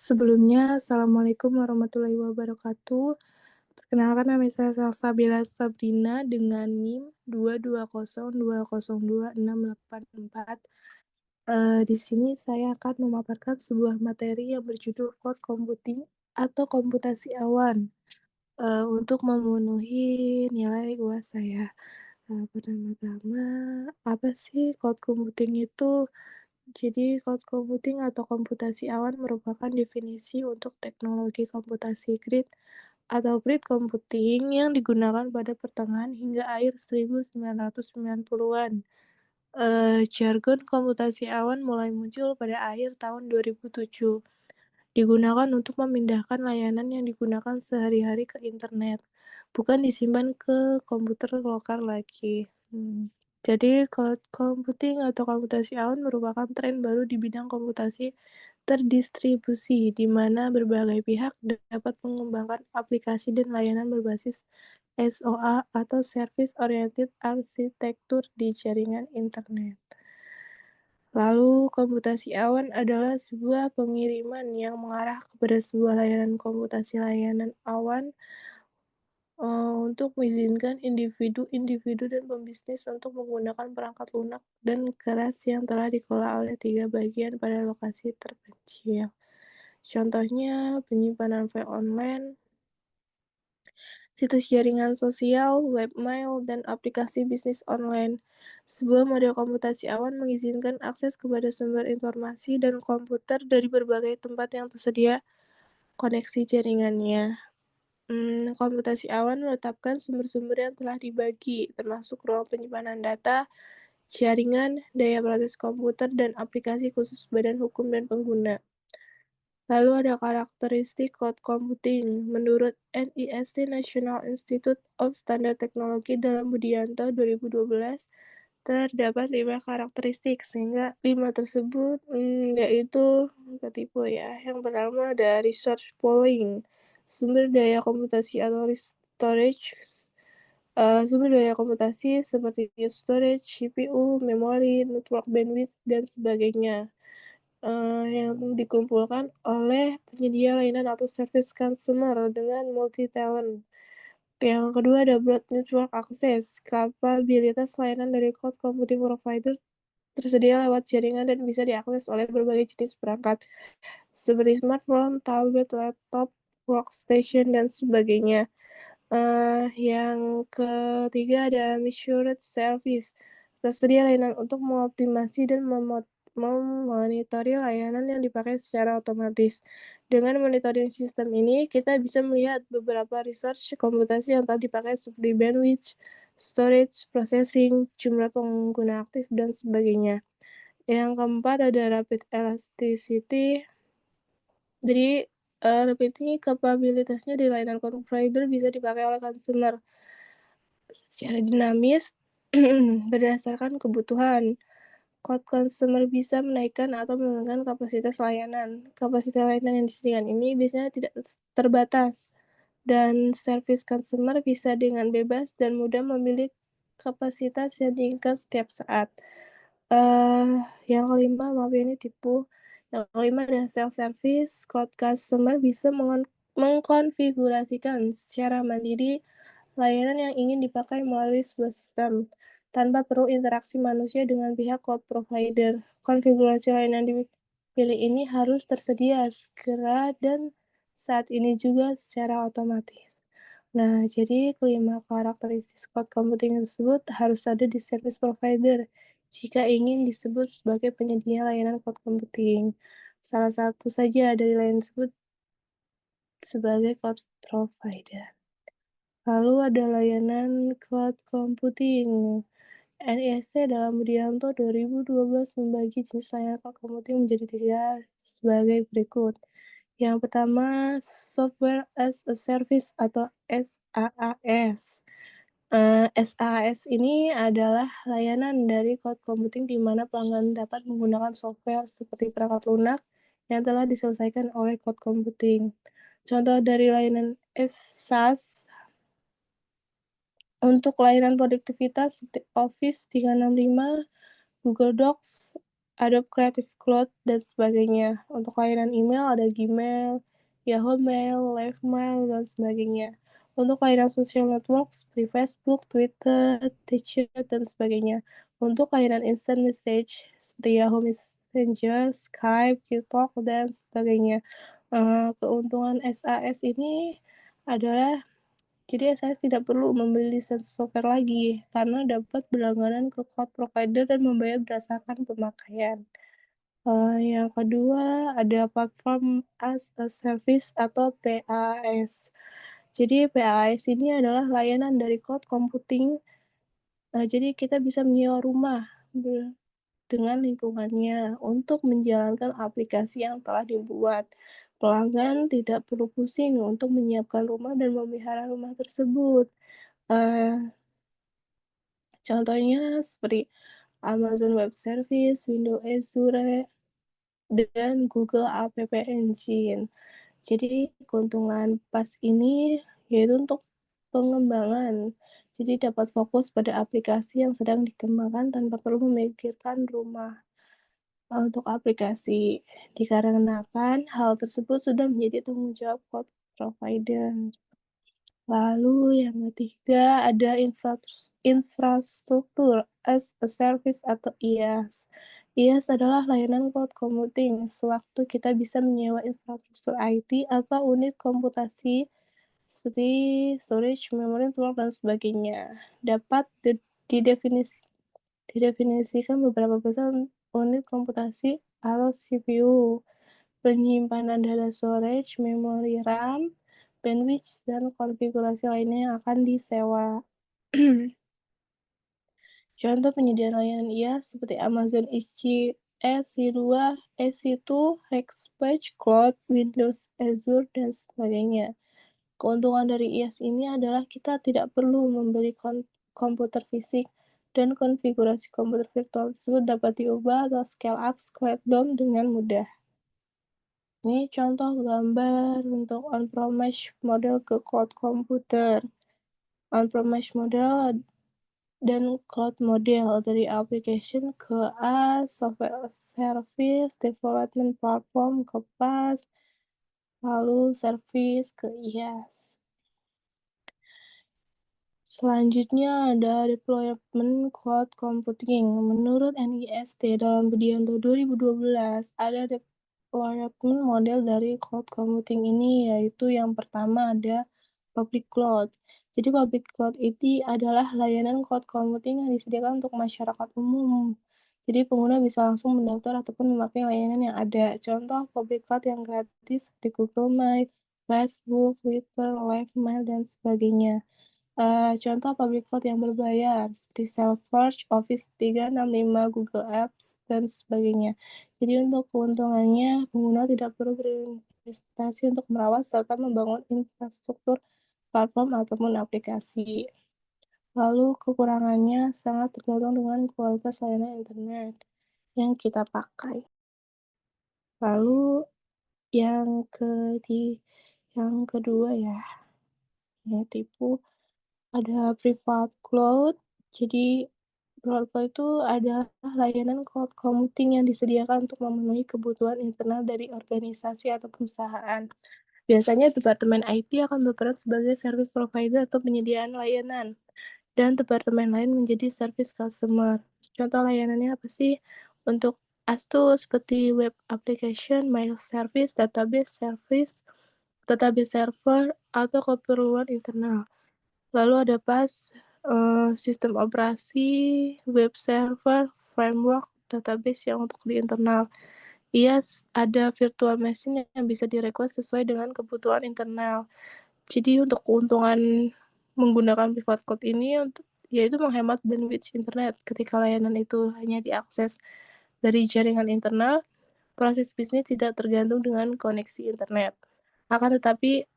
Sebelumnya, Assalamualaikum warahmatullahi wabarakatuh. Perkenalkan nama saya Salsabila Sabrina dengan NIM 220202684. Di sini saya akan memaparkan sebuah materi yang berjudul cloud computing atau komputasi awan, untuk memenuhi nilai UAS saya. Pertama-tama, apa sih cloud computing itu? Jadi, cloud computing atau komputasi awan merupakan definisi untuk teknologi komputasi grid computing yang digunakan pada pertengahan hingga akhir 1990-an. Jargon komputasi awan mulai muncul pada akhir tahun 2007. Digunakan untuk memindahkan layanan yang digunakan sehari-hari ke internet, bukan disimpan ke komputer lokal lagi. Jadi, cloud computing atau komputasi awan merupakan tren baru di bidang komputasi terdistribusi, di mana berbagai pihak dapat mengembangkan aplikasi dan layanan berbasis SOA atau Service Oriented Architecture di jaringan internet. Lalu, komputasi awan adalah sebuah pengiriman yang mengarah kepada sebuah layanan komputasi layanan awan untuk mengizinkan individu dan pembisnis untuk menggunakan perangkat lunak dan keras yang telah dikelola oleh 3 bagian pada lokasi terpencil. Contohnya, penyimpanan file online, situs jaringan sosial, webmail, dan aplikasi bisnis online. Sebuah model komputasi awan mengizinkan akses kepada sumber informasi dan komputer dari berbagai tempat yang tersedia koneksi jaringannya. Komputasi awan menetapkan sumber-sumber yang telah dibagi, termasuk ruang penyimpanan data, jaringan, daya protes komputer, dan aplikasi khusus badan hukum dan pengguna. Lalu ada karakteristik cloud computing. Menurut NIST National Institute of Standard Technology dalam Budianto 2012, terdapat 5 karakteristik, sehingga 5 tersebut yaitu ketipu ya. Yang pertama ada resource pooling, sumber daya komputasi atau storage. Sumber daya komputasi seperti storage, CPU, memori, network bandwidth, dan sebagainya, yang dikumpulkan oleh penyedia layanan atau service customer dengan multi-talent. Yang kedua ada broad network access, kapabilitas layanan dari cloud computing provider tersedia lewat jaringan dan bisa diakses oleh berbagai jenis perangkat, seperti smartphone, tablet, laptop, workstation, dan sebagainya. Yang ketiga ada measured service, tersedia layanan untuk mengoptimasi dan memonitori layanan yang dipakai secara otomatis. Dengan monitoring sistem ini, kita bisa melihat beberapa resource komputasi yang telah dipakai seperti bandwidth, storage, processing, jumlah pengguna aktif, dan sebagainya. Yang keempat ada rapid elasticity. Jadi, rapid ini kapabilitasnya di layanan cloud provider bisa dipakai oleh consumer secara dinamis berdasarkan kebutuhan. Cloud consumer bisa menaikkan atau menurunkan kapasitas layanan. Kapasitas layanan yang disediakan ini biasanya tidak terbatas, dan service consumer bisa dengan bebas dan mudah memilih kapasitas yang diinginkan setiap saat. Yang kelima, maaf ya ini tipu. Yang kelima adalah self-service. Cloud customer bisa mengkonfigurasikan secara mandiri layanan yang ingin dipakai melalui sebuah sistem, tanpa perlu interaksi manusia dengan pihak cloud provider. Konfigurasi layanan dipilih ini harus tersedia segera dan saat ini juga secara otomatis. Nah, jadi kelima karakteristik cloud computing tersebut harus ada di service provider jika ingin disebut sebagai penyedia layanan cloud computing. Salah satu saja dari layanan tersebut sebagai cloud provider. Lalu ada layanan cloud computing. NIST dalam Budianto 2012 membagi jenis layanan cloud computing menjadi 3 sebagai berikut. Yang pertama, Software as a Service atau SaaS. SaaS ini adalah layanan dari cloud computing di mana pelanggan dapat menggunakan software seperti perangkat lunak yang telah diselesaikan oleh cloud computing. Contoh dari layanan SaaS untuk layanan produktivitas seperti Office 365, Google Docs, Adobe Creative Cloud, dan sebagainya. Untuk layanan email ada Gmail, Yahoo Mail, Live Mail, dan sebagainya. Untuk layanan social network seperti Facebook, Twitter, TikTok, dan sebagainya. Untuk layanan instant message seperti Yahoo Messenger, Skype, TikTok, dan sebagainya. Keuntungan SAS ini adalah jadi SAS tidak perlu membeli lisensi software lagi karena dapat berlangganan ke cloud provider dan membayar berdasarkan pemakaian. Yang kedua ada platform as a service atau PaaS. Jadi PaaS ini adalah layanan dari cloud computing. Jadi kita bisa menyewa rumah dengan lingkungannya untuk menjalankan aplikasi yang telah dibuat. Pelanggan tidak perlu pusing untuk menyiapkan rumah dan memelihara rumah tersebut. Uh, Contohnya seperti Amazon Web Service, Windows Azure, dan Google App Engine. Jadi keuntungan pas ini yaitu untuk pengembangan. Jadi dapat fokus pada aplikasi yang sedang dikembangkan tanpa perlu memikirkan rumah. Untuk aplikasi, dikarenakan hal tersebut sudah menjadi tanggung jawab cloud provider. Lalu yang ketiga ada infrastruktur as a service atau IaaS. IaaS adalah layanan cloud computing. Sewaktu kita bisa menyewa infrastruktur IT atau unit komputasi seperti storage, memory, network, dan sebagainya. Dapat didefinisikan beberapa besar unit komputasi atau CPU, penyimpanan data storage, memori RAM, bandwidth, dan konfigurasi lainnya yang akan disewa. Contoh penyediaan layanan IaaS seperti Amazon EC2, EC2, Rackspace Cloud, Windows Azure, dan sebagainya. Keuntungan dari IaaS ini adalah kita tidak perlu membeli komputer fisik dan konfigurasi komputer virtual tersebut dapat diubah atau scale up, scale down dengan mudah. Ini contoh gambar untuk on-premise model ke cloud computer. On-premise model dan cloud model dari application ke AS, software service, development platform ke PaaS, lalu service ke IaaS. Selanjutnya ada deployment cloud computing. Menurut NIST dalam Budianto 2012, ada deployment model dari cloud computing ini, yaitu yang pertama ada public cloud. Jadi public cloud itu adalah layanan cloud computing yang disediakan untuk masyarakat umum. Jadi pengguna bisa langsung mendaftar ataupun memakai layanan yang ada. Contoh public cloud yang gratis seperti Google Meet, Facebook, Twitter, Live Mail, dan sebagainya. Contoh public cloud yang berbayar seperti Salesforce, Office 365, Google Apps, dan sebagainya. Jadi untuk keuntungannya, pengguna tidak perlu berinvestasi untuk merawat serta membangun infrastruktur platform ataupun aplikasi. Lalu kekurangannya sangat tergantung dengan kualitas layanan internet yang kita pakai. Lalu yang kedua ya, tipu ada private cloud. Jadi private cloud itu adalah layanan cloud computing yang disediakan untuk memenuhi kebutuhan internal dari organisasi atau perusahaan. Biasanya departemen IT akan berperan sebagai service provider atau penyediaan layanan, dan departemen lain menjadi service customer. Contoh layanannya apa sih? Untuk ASTU seperti web application, mail service, database server, atau keperluan internal. Lalu ada sistem operasi, web server, framework, database yang untuk di internal. Ada virtual machine yang bisa request sesuai dengan kebutuhan internal. Jadi untuk keuntungan menggunakan private cloud ini yaitu menghemat bandwidth internet. Ketika layanan itu hanya diakses dari jaringan internal, proses bisnis tidak tergantung dengan koneksi internet. Akan tetapi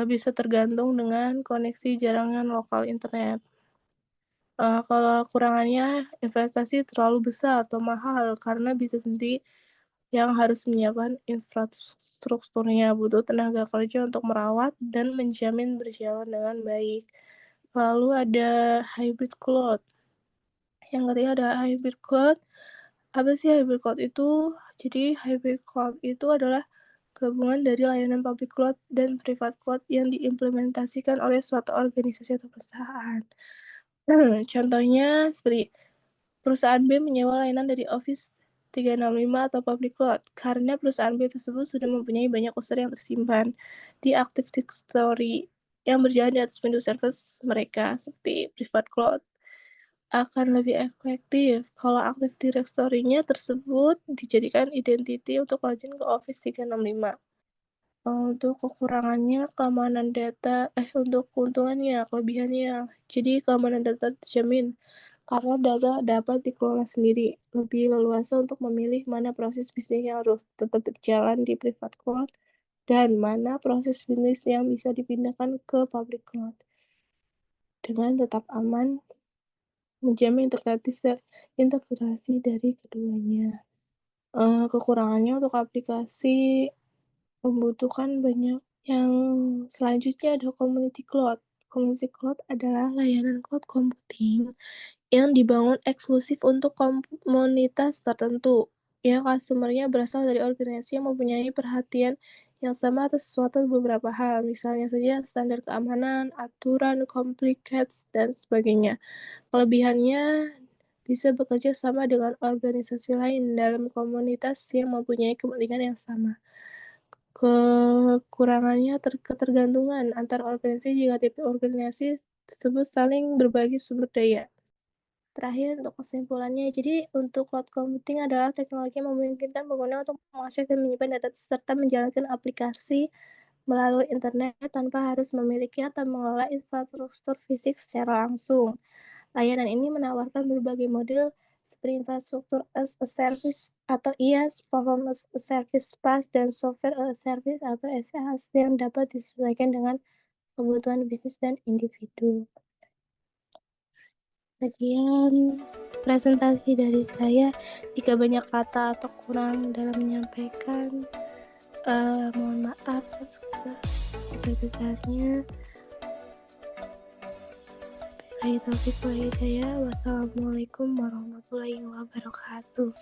bisa tergantung dengan koneksi jaringan lokal internet. Kalau kurangannya, investasi terlalu besar atau mahal karena bisa sendiri yang harus menyiapkan infrastrukturnya, butuh tenaga kerja untuk merawat dan menjamin berjalan dengan baik. Lalu ada hybrid cloud. Yang ketiga ada hybrid cloud. Apa sih hybrid cloud itu? Jadi hybrid cloud itu adalah gabungan dari layanan public cloud dan private cloud yang diimplementasikan oleh suatu organisasi atau perusahaan. Contohnya seperti perusahaan B menyewa layanan dari Office 365 atau public cloud karena perusahaan B tersebut sudah mempunyai banyak user yang tersimpan di Active Directory yang berjalan di atas Windows Server mereka seperti private cloud. Akan lebih efektif kalau Active Directory-nya tersebut dijadikan identity untuk login ke Office 365. Untuk kekurangannya, keamanan data, untuk keuntungannya, kelebihannya. Jadi keamanan data terjamin karena data dapat dikelola sendiri, lebih leluasa untuk memilih mana proses bisnis yang harus tetap berjalan di private cloud dan mana proses bisnis yang bisa dipindahkan ke public cloud dengan tetap aman, menjamin integrasi dari keduanya. Kekurangannya untuk aplikasi membutuhkan banyak yang selanjutnya ada community cloud. Community cloud adalah layanan cloud computing yang dibangun eksklusif untuk komunitas tertentu. Ya, customer-nya berasal dari organisasi yang mempunyai perhatian yang sama atas sesuatu beberapa hal, misalnya saja standar keamanan, aturan, complicates, dan sebagainya. Kelebihannya bisa bekerja sama dengan organisasi lain dalam komunitas yang mempunyai kepentingan yang sama. Kekurangannya ketergantungan antar organisasi jika tipe organisasi tersebut saling berbagi sumber daya. Terakhir untuk kesimpulannya, jadi untuk cloud computing adalah teknologi yang memungkinkan pengguna untuk mengakses dan menyimpan data serta menjalankan aplikasi melalui internet tanpa harus memiliki atau mengelola infrastruktur fisik secara langsung. Layanan ini menawarkan berbagai model seperti infrastruktur as a service atau IaaS, platform as a service PaaS, dan software as a service atau SaaS yang dapat disesuaikan dengan kebutuhan bisnis dan individu. Sekian presentasi dari saya. Jika banyak kata atau kurang dalam menyampaikan, mohon maaf sebesar-besarnya. Wassalamualaikum warahmatullahi wabarakatuh.